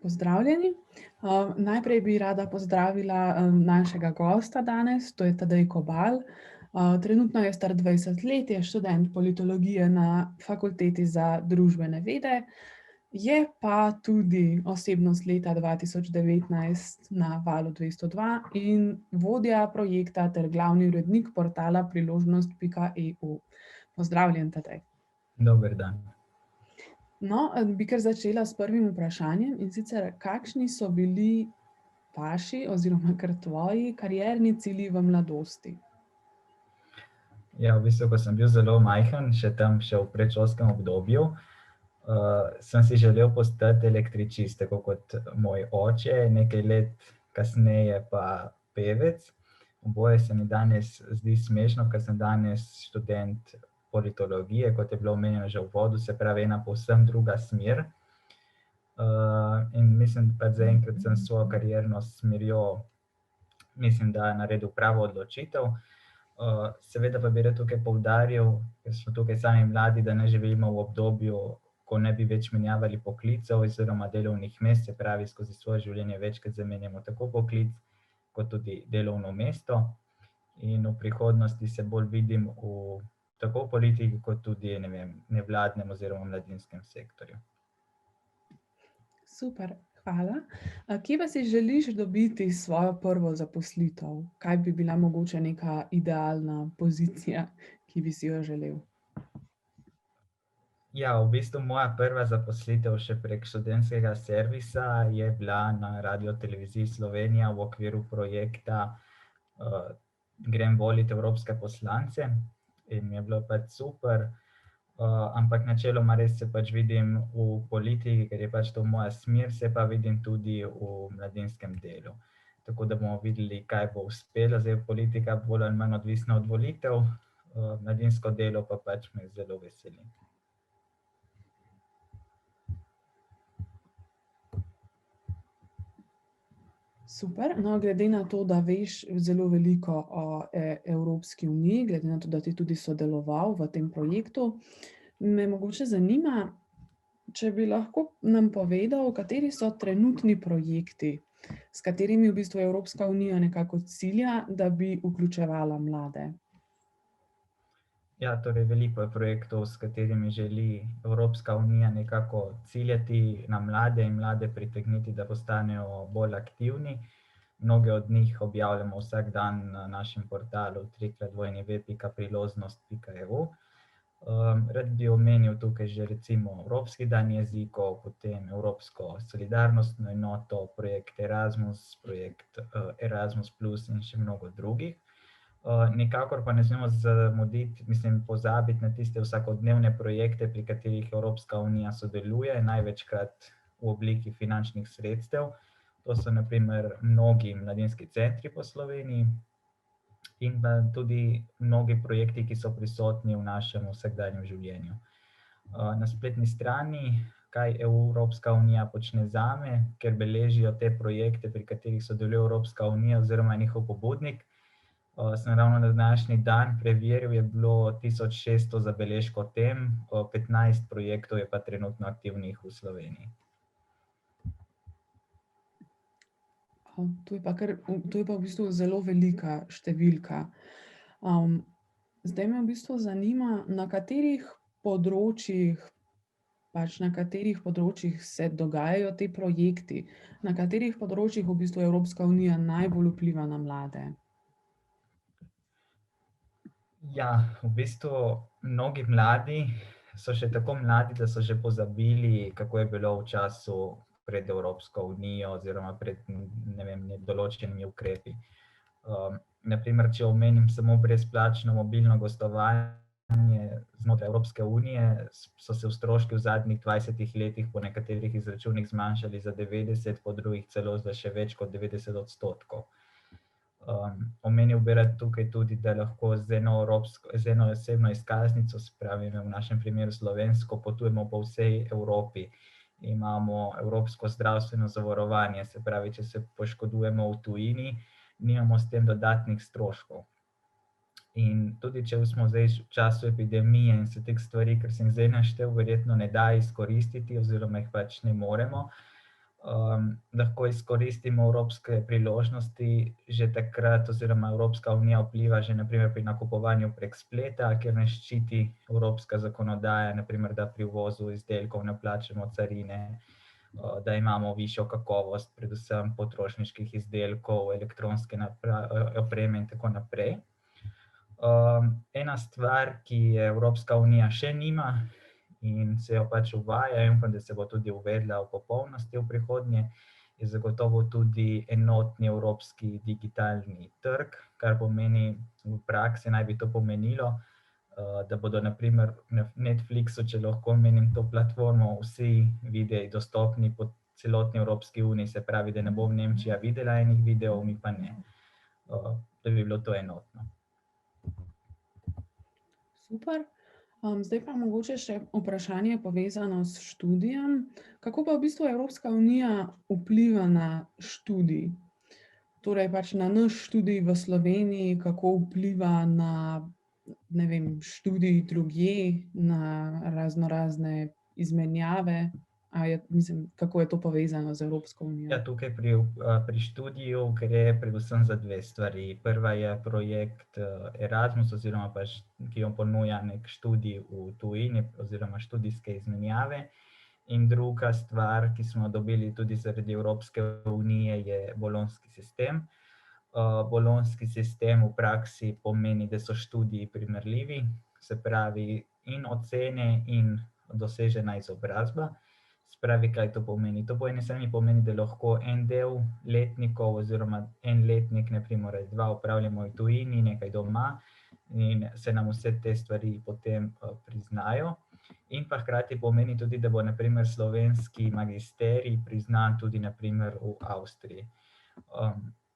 Pozdravljeni. Najprej bi rada pozdravila, našega gosta danes, to je Tadej Kobal. Trenutno je star 20 let, je študent politologije na Fakulteti za družbene vede, je pa tudi osebnost leta 2019 na Valu 202 in vodja projekta ter glavni urednik portala priložnost.eu. Pozdravljen, Tadej. Dober dan. No, bi kar začela s prvim vprašanjem, in sicer, kakšni so bili vaši oziroma kar tvoji karierni cilji v mladosti? Ja, v bistvu, ko sem bil zelo majhen, še v predšolskem obdobju, sem si želel postati električist, tako kot moj oče, nekaj let kasneje pa pevec. Oboje se mi danes zdi smešno, ker sem danes študent politologije, kot je bilo omenjeno že v uvodu, se pravi ena povsem druga smer. In mislim, da zaenkrat sem s svojo karierno smerjo, mislim, da naredil pravo odločitev. Seveda pa bi rad tukaj poudaril, ker smo tukaj sami mladi, da ne živimo v obdobju, ko ne bi več menjavali poklicev oziroma delovnih mest, se pravi, skozi svoje življenje večkrat zamenjamo tako poklic kot tudi delovno mesto. In v prihodnosti se bolj vidim tako v politiki kot tudi, nevladnem oziroma mladinskem sektorju. Super, hvala. Kje pa si želiš dobiti svojo prvo zaposlitev? Kaj bi bila mogoče neka idealna pozicija, ki bi si jo želel? Ja, v bistvu moja prva zaposlitev še prek študentskega servisa je bila na Radioteleviziji Slovenija v okviru projekta Grem volit evropske poslance in mi je bilo pač super. Ampak načeloma res se pač vidim v politiki, ker je pač to moja smer, se pa vidim tudi v mladinskem delu. Tako da bomo videli, kaj bo uspelo, zdaj politika bolj ali manj odvisna od volitev, mladinsko delo pa pač me zelo veseli. Super, no, glede na to, da veš zelo veliko o Evropski uniji, glede na to, da ti tudi sodeloval v tem projektu, me mogoče zanima, če bi lahko nam povedal, kateri so trenutni projekti, s katerimi v bistvu Evropska unija nekako cilja, da bi vključevala mlade. Ja, torej veliko je projektov, s katerimi želi Evropska unija nekako ciljati na mlade in mlade pritegniti, da postanejo bolj aktivni. Mnoge od njih objavljamo vsak dan na našem portalu www.priložnost.eu. Rad bi omenil tukaj že recimo Evropski dan jezikov, potem Evropsko solidarnostno enoto, projekt Erasmus, projekt Erasmus plus in še mnogo drugih. Nikakor pa ne smemo pozabiti na tiste vsakodnevne projekte, pri katerih Evropska unija sodeluje, največkrat v obliki finančnih sredstev. To so na primer mnogi mladinski centri po Sloveniji in pa tudi mnogi projekti, ki so prisotni v našem vsakdanjem življenju. Na spletni strani, kaj Evropska unija počne zame, ker beležijo te projekte, pri katerih sodeluje Evropska unija oziroma njihov pobudnik, sem ravno na današnji dan preveril, je bilo 1600 zabeležk o tem, 15 projektov je pa trenutno aktivnih v Sloveniji. To je pa v bistvu zelo velika številka. Zdaj me v bistvu zanima, na katerih področjih se dogajajo ti projekti, na katerih področjih v bistvu Evropska unija najbolj vpliva na mlade? Ja, v bistvu mnogi mladi so še tako mladi, da so že pozabili, kako je bilo v času pred Evropsko unijo oziroma pred, določenimi ukrepi. Na primer, če omenim samo brezplačno mobilno gostovanje znotraj Evropske unije, so se stroški v zadnjih 20 letih po nekaterih izračunih zmanjšali za 90, po drugih celo za še več kot 90%. Omenil bi rad tukaj tudi, da lahko z eno osebno izkaznico, se pravi v našem primeru slovensko, potujemo po vsej Evropi. Imamo evropsko zdravstveno zavarovanje, se pravi, če se poškodujemo v tujini, nimamo s tem dodatnih stroškov. In tudi če smo zdaj v času epidemije in se teh stvari, ker sem zdaj naštel, verjetno ne da izkoristiti oziroma jih pač ne moremo, lahko izkoristimo evropske priložnosti že takrat, oziroma Evropska unija vpliva že naprimer pri nakupovanju prek spleta, kjer nas ščiti evropska zakonodaja, naprimer, da pri uvozu izdelkov ne plačamo carine, da imamo višjo kakovost, predvsem potrošniških izdelkov, elektronske opreme in tako naprej. Ena stvar, ki je Evropska unija še nima in se jo pač uvaja, in upam, da se bo tudi uvedla v popolnosti v prihodnje, je zagotovo tudi enotni evropski digitalni trg, kar pomeni, v praksi naj bi to pomenilo, da bodo naprimer na Netflixu, če lahko omenim to platformo, vsi videi dostopni po celotni Evropski uniji, se pravi, da ne bo Nemčija videla enih videov, mi pa ne. Da bi bilo to enotno. Super. Zdaj pa mogoče še vprašanje povezano s študijem. Kako pa v bistvu Evropska unija vpliva na študij? Torej pač na naš študij v Sloveniji, kako vpliva na, ne vem, študij drugje, na raznorazne izmenjave, kako je to povezano z Evropsko unijo? Ja, tukaj pri študiju gre predvsem za dve stvari. Prva je projekt Erasmus, oziroma pač, ki jo ponuja nek študij v tujini, oziroma študijske izmenjave. In druga stvar, ki smo dobili tudi zaradi Evropske unije, je bolonjski sistem. Bolonjski sistem v praksi pomeni, da so študiji primerljivi, se pravi in ocene in dosežena izobrazba. Se pravi, kaj to pomeni? To po eni strani pomeni, da lahko en del letnikov oziroma en letnik, naprimer dva, opravljamo v tujini, nekaj doma, in se nam vse te stvari potem priznajo. In pa hkrati pomeni tudi, da bo naprimer slovenski magisterij priznan tudi naprimer v Avstriji.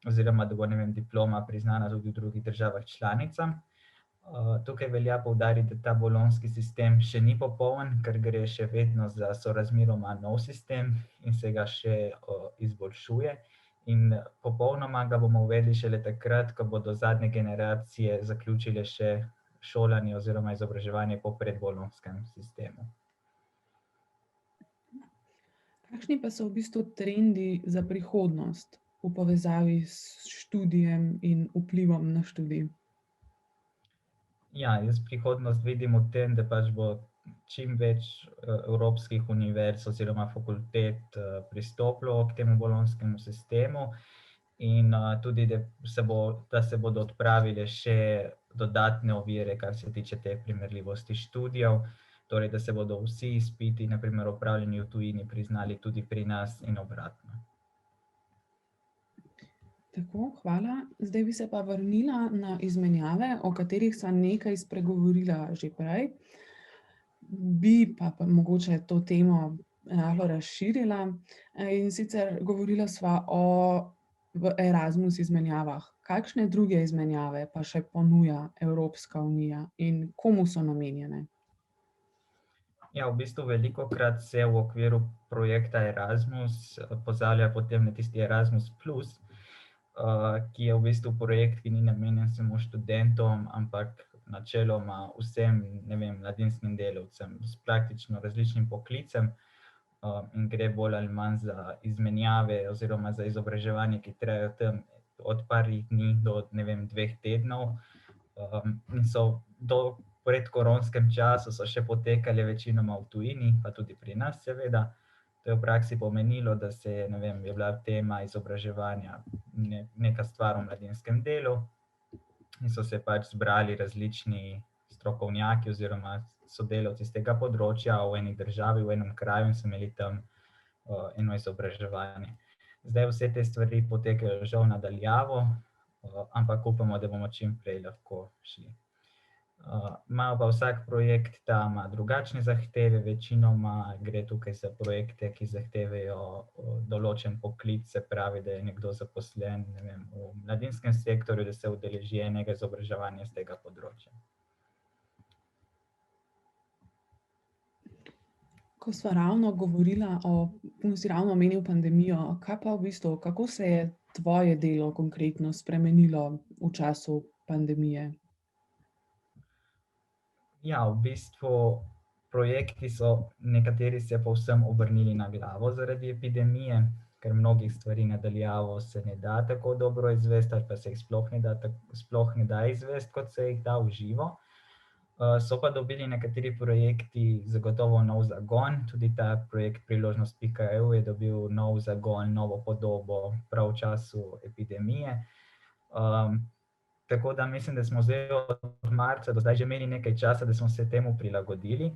Oziroma, da bo, ne vem, diploma priznana tudi v drugih državah članicah. Tukaj velja poudariti, da ta bolonjski sistem še ni popoln, ker gre še vedno za sorazmeroma nov sistem in se ga še izboljšuje. In popolnoma ga bomo uvedli šele takrat, ko bodo zadnje generacije zaključile še šolanje oziroma izobraževanje po predbolonjskem sistemu. Kakšni pa so v bistvu trendi za prihodnost v povezavi s študijem in vplivom na študij? Ja, jaz prihodnost vidim v tem, da pač bo čim več evropskih univerz oziroma fakultet pristopilo k temu bolonjskemu sistemu in tudi, da se bodo odpravile še dodatne ovire, kar se tiče te primerljivosti študijev, torej, da se bodo vsi izpiti, naprimer opravljeni v tujini, priznali tudi pri nas in obratno. Tako, hvala. Zdaj bi se pa vrnila na izmenjave, o katerih sva nekaj spregovorila že prej. Bi pa mogoče to temo rahlo razširila, in sicer govorila sva v Erasmus izmenjavah. Kakšne druge izmenjave pa še ponuja Evropska unija in komu so namenjene? Ja, v bistvu velikokrat se v okviru projekta Erasmus pozablja potem na tisti Erasmus plus, ki je v bistvu projekt, ki ni namenjen samo študentom, ampak načeloma vsem, ne vem, mladinskim delavcem s praktično različnim poklicem, in gre bolj ali manj za izmenjave oziroma za izobraževanje, ki trajajo tam od parih dni do, ne vem, 2 tednov. In so do predkoronskem času so še potekale večinoma v tujini, pa tudi pri nas seveda. To je v praksi pomenilo, da se je, ne vem, je bila tema izobraževanja neka stvar v mladinskem delu in so se pač zbrali različni strokovnjaki oziroma sodelavci s tega področja v eni državi, v enem kraju in so imeli tam eno izobraževanje. Zdaj vse te stvari potekajo žal na daljavo, ampak upamo, da bomo čim prej lahko šli. Ima pa vsak projekt tam drugačne zahteve, večinoma gre tukaj za projekte, ki zahtevajo določen poklic, se pravi, da je nekdo zaposlen, ne vem, v mladinskem sektorju, da se udeleži enega izobraževanja s tega področja. Ko sva ravno govorila si ravno omenil pandemijo, kaj pa v bistvu, kako se je tvoje delo konkretno spremenilo v času pandemije? Ja, v bistvu projekti so nekateri se povsem obrnili na glavo zaradi epidemije, ker mnogih stvari nadaljavo se ne da tako dobro izvesti, ali pa se jih sploh ne da izvesti, kot se jih da v živo. So pa dobili nekateri projekti zagotovo nov zagon, tudi ta projekt Priložnost.eu je dobil nov zagon, novo podobo prav v času epidemije. Tako da mislim, da smo zdaj od marca do zdaj že imeli nekaj časa, da smo se temu prilagodili.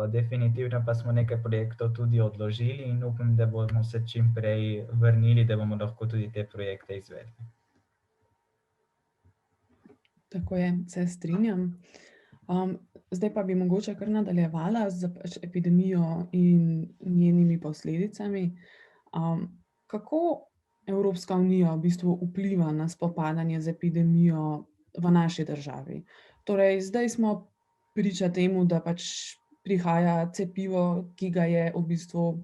Definitivno pa smo nekaj projektov tudi odložili in upam, da bomo se čim prej vrnili, da bomo lahko tudi te projekte izvedli. Tako je, se strinjam. Zdaj pa bi mogoče kar nadaljevala z epidemijo in njenimi posledicami. Kako Evropska unija v bistvu vpliva na spopadanje z epidemijo v naši državi? Torej, zdaj smo priča temu, da pač prihaja cepivo, ki ga je v bistvu,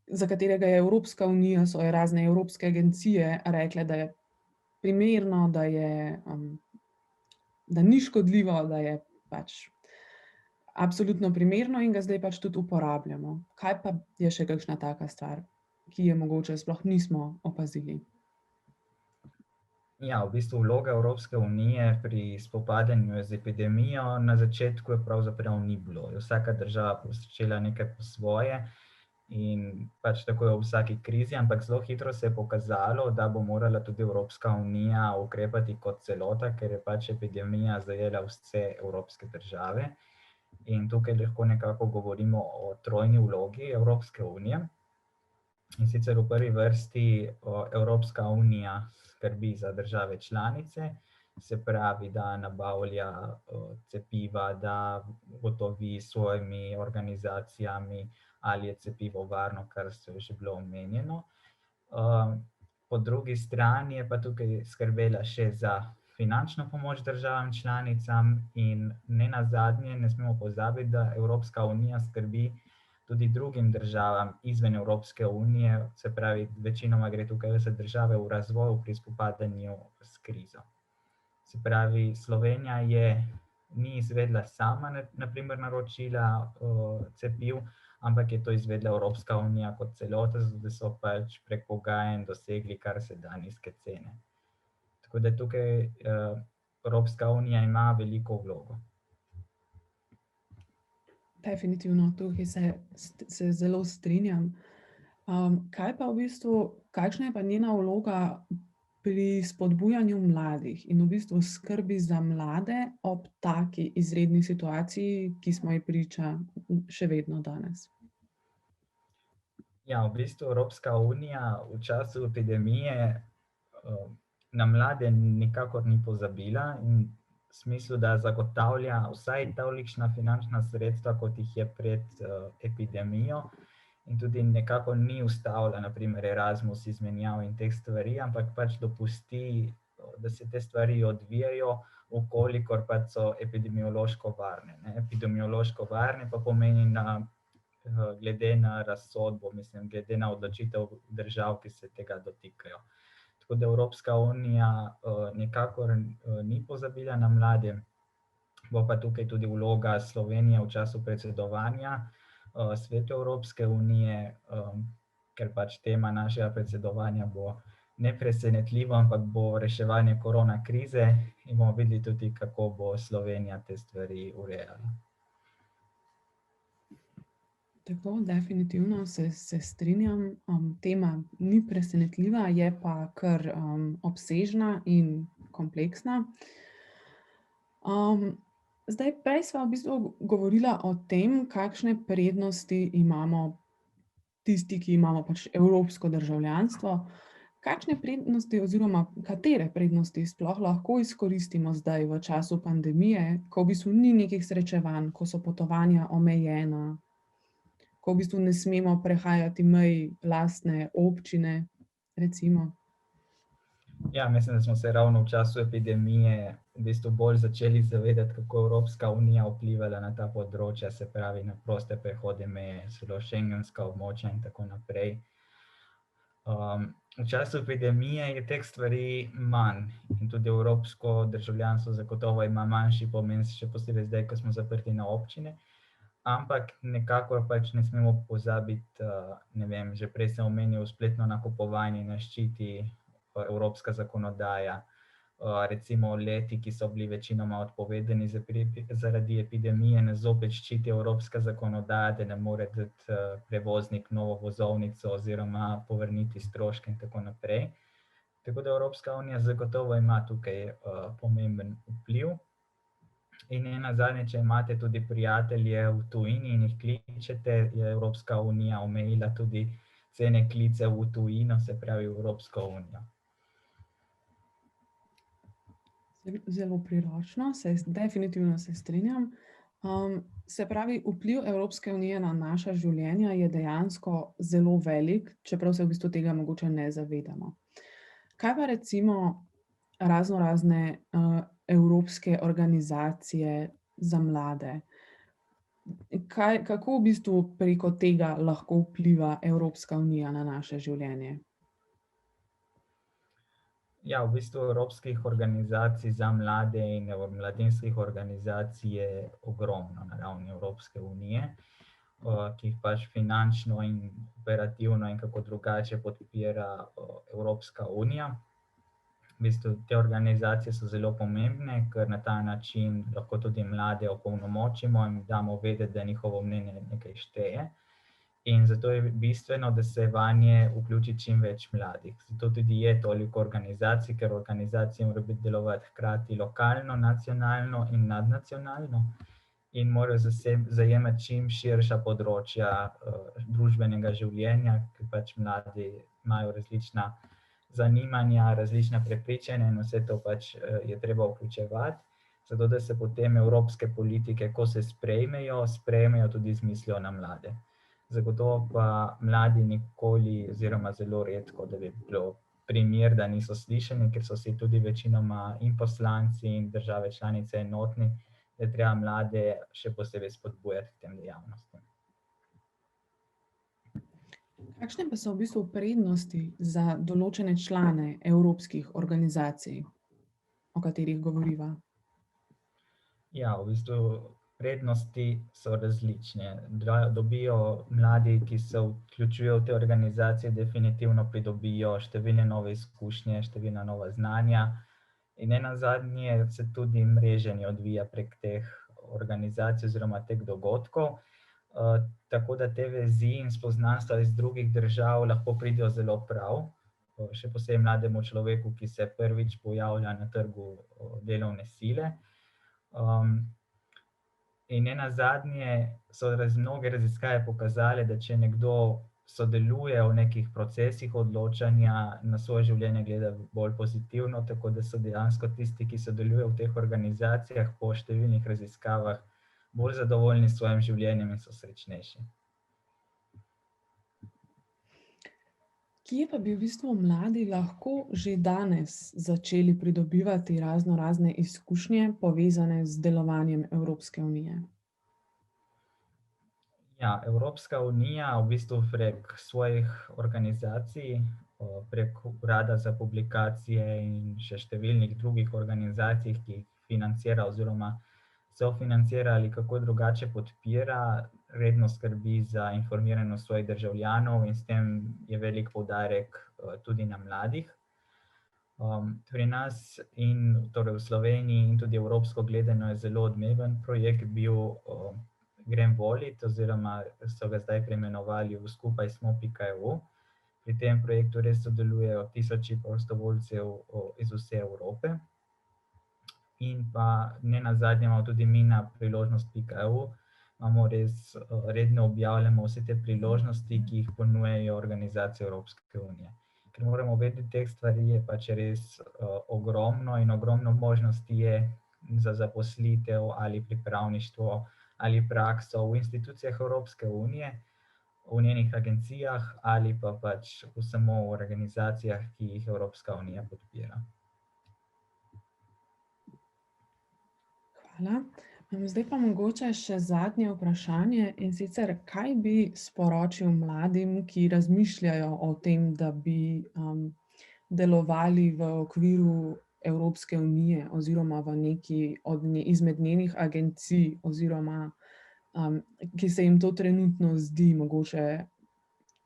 za katerega je Evropska unija, so razne evropske agencije rekle, da je primerno, da je, da ni škodljivo, da je pač absolutno primerno in ga zdaj pač tudi uporabljamo. Kaj pa je še kakšna taka stvar, ki je mogoče sploh nismo opazili? Ja, v bistvu vloga Evropske unije pri spopadanju z epidemijo na začetku je pravzaprav ni bilo. Je vsaka država počela nekaj po svoje in pač tako je v vsaki krizi, ampak zelo hitro se je pokazalo, da bo morala tudi Evropska unija ukrepati kot celota, ker je pač epidemija zajela vse evropske države. In tukaj lahko nekako govorimo o trojni vlogi Evropske unije. In sicer v prvi vrsti Evropska unija skrbi za države članice, se pravi, da nabavlja cepiva, da gotovi s svojimi organizacijami, ali je cepivo varno, kar je že bilo omenjeno. Po drugi strani je pa tukaj skrbela še za finančno pomoč državam članicam in ne nazadnje ne smemo pozabiti, da Evropska unija skrbi tudi drugim državam izven Evropske unije, se pravi, večinoma gre tukaj za države v razvoju pri spopadanju s krizo. Se pravi, Slovenija ni izvedla sama, na primer, naročila cepiv, ampak je to izvedla Evropska unija kot celota, zato da so pač prek pogajanj dosegli kar se da nizke cene. Tako da tukaj Evropska unija ima veliko vlogo. Definitivno, tukaj se zelo strinjam. Kaj pa v bistvu, kakšna je pa njena vloga pri spodbujanju mladih in v bistvu skrbi za mlade ob taki izredni situaciji, ki smo ji priča še vedno danes? Ja, v bistvu Evropska unija v času epidemije na mlade nikakor ni pozabila in v smislu, da zagotavlja vsaj tolikšna finančna sredstva, kot jih je pred epidemijo, in tudi nekako ni ustavila, na primer Erasmus izmenjav in teh stvari, ampak pač dopusti, da se te stvari odvijajo, ukolikor pač so epidemiološko varne. Epidemiološko varne pa pomeni glede na razsodbo, mislim, glede na odločitev držav, ki se tega dotikajo. Tako da Evropska unija nikakor ni pozabila na mlade, bo pa tukaj tudi vloga Slovenije v času predsedovanja Svetu Evropske unije, ker pač tema našega predsedovanja bo nepresenetljivo, ampak bo reševanje korona krize in bomo videli tudi, kako bo Slovenija te stvari urejala. Tako, definitivno se strinjam. Tema ni presenetljiva, je pa kar obsežna in kompleksna. Zdaj, prej sva v bistvu govorila o tem, kakšne prednosti imamo tisti, ki imamo pač evropsko državljanstvo. Kakšne prednosti oziroma katere prednosti sploh lahko izkoristimo zdaj v času pandemije, ko v bistvu ni nekih srečevanj, ko so potovanja omejena, ko v bistvu ne smemo prehajati mej lastne občine, recimo? Ja, mislim, da smo se ravno v času epidemije v bistvu bolj začeli zavedati, kako Evropska unija vplivala na ta področja, se pravi na proste prehode meje, celo schengenska območja in tako naprej. V času epidemije je teh stvari manj in tudi evropsko državljanstvo zagotovo ima manjši pomen, še posebej zdaj, ko smo zaprti na občine. Ampak nekako pač ne smemo pozabiti, ne vem, že prej sem omenil spletno nakupovanje, nas ščiti evropska zakonodaja. Recimo leti, ki so bili večinoma odpovedani zaradi epidemije, nas zopet ščiti evropska zakonodaja, da ne more dati prevoznik novo vozovnico oziroma povrniti stroške in tako naprej. Tako da Evropska unija zagotovo ima tukaj pomemben vpliv. In nenazadnje, če imate tudi prijatelje v tujini in jih kličete, je Evropska unija omejila tudi cene klicev v tujino, se pravi v Evropsko unijo. Zelo priročno, definitivno se strinjam. Se pravi, vpliv Evropske unije na naša življenja je dejansko zelo velik, čeprav se v bistvu tega mogoče ne zavedamo. Kaj pa recimo raznorazne evropske organizacije za mlade? Kako v bistvu preko tega lahko vpliva Evropska unija na naše življenje? Ja, v bistvu evropskih organizacij za mlade in mladinskih organizacij je ogromno na ravni Evropske unije, ki jih pač finančno in operativno in kako drugače podpira Evropska unija. V bistvu te organizacije so zelo pomembne, ker na ta način lahko tudi mlade opolnomočimo in damo vedeti, da njihovo mnenje nekaj šteje. In zato je bistveno, da se vanje vključi čim več mladih. Zato tudi je toliko organizacij, ker organizacije morajo delovati hkrati lokalno, nacionalno in nadnacionalno in morajo zajemati čim širša področja družbenega življenja, ker pač mladi imajo različna zanimanja, različna prepričanja in vse to pač je treba vključevati, zato da se potem evropske politike, ko se sprejmejo tudi z mislijo na mlade. Zagotovo pa mladi nikoli oziroma zelo redko, da bi bilo primer, da niso slišani, ker so si tudi večinoma in poslanci in države članice enotni, da je treba mlade še posebej spodbujati k tem dejavnostim. Kakšne pa so v bistvu prednosti za določene člane evropskih organizacij, o katerih govoriva? Ja, v bistvu prednosti so različne. Dobijo mladi, ki se vključujejo v te organizacije, definitivno pridobijo številne nove izkušnje, številna nova znanja in nenazadnje se tudi mreženje odvija prek teh organizacij oziroma teh dogodkov. Tako da te vezi in spoznanstva iz drugih držav lahko pridejo zelo prav, še posebej mlademu človeku, ki se prvič pojavlja na trgu delovne sile. In nenazadnje so mnoge raziskave pokazale, da če nekdo sodeluje v nekih procesih odločanja, na svoje življenje gleda bolj pozitivno, tako da so dejansko tisti, ki sodelujejo v teh organizacijah, po številnih raziskavah bolj zadovoljni s svojim življenjem in so srečnejši. Kje pa bi v bistvu mladi lahko že danes začeli pridobivati raznorazne izkušnje, povezane z delovanjem Evropske unije? Ja, Evropska unija v bistvu prek svojih organizacij, prek Urada za publikacije in še številnih drugih organizacij, ki jih financira oziroma sofinancira ali kako drugače podpira, redno skrbi za informiranost svojih državljanov in s tem je velik poudarek tudi na mladih. Pri nas in torej v Sloveniji in tudi evropsko gledano je zelo odmeven projekt bil Grem volit oziroma so ga zdaj preimenovali v Skupaj smo.eu. Pri tem projektu res sodelujejo tisoči prostovoljcev iz vse Evrope. In pa nenazadnje imamo tudi mi na priložnost.eu, imamo res redno objavljamo vse te priložnosti, ki jih ponujajo organizacije Evropske unije. Ker moramo vedeti, teh stvari je pač res ogromno in ogromno možnosti je za zaposlitev ali pripravništvo ali prakso v institucijah Evropske unije, v njenih agencijah ali pa pač samo v organizacijah, ki jih Evropska unija podpira. Hvala. Zdaj pa mogoče še zadnje vprašanje, in sicer, kaj bi sporočil mladim, ki razmišljajo o tem, da bi delovali v okviru Evropske unije oziroma v neki izmed njenih agencij oziroma ki se jim to trenutno zdi mogoče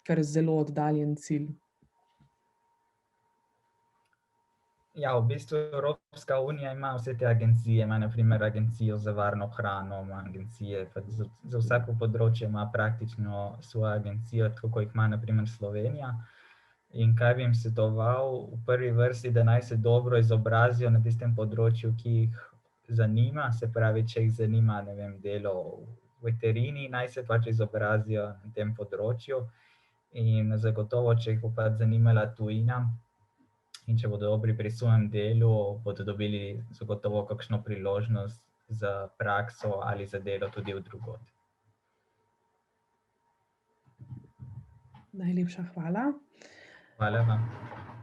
kar zelo oddaljen cilj? Ja, v bistvu Evropska unija ima vse te agencije, ima na primer agencijo za varno hrano, ima agencije, za vsako področje ima praktično svojo agencijo, tako kot jih ima na primer Slovenija. In kaj bi jim svetoval? V prvi vrsti, da naj se dobro izobrazijo na tistem področju, ki jih zanima, se pravi, če jih zanima, ne vem, delo v veterini, naj se pač izobrazijo na tem področju. In zagotovo, če jih bo pač zanimala tujina, in če bodo dobri pri svojem delu, bodo dobili zagotovo kakšno priložnost za prakso ali za delo tudi od drugod. Najlepša hvala. Hvala vam.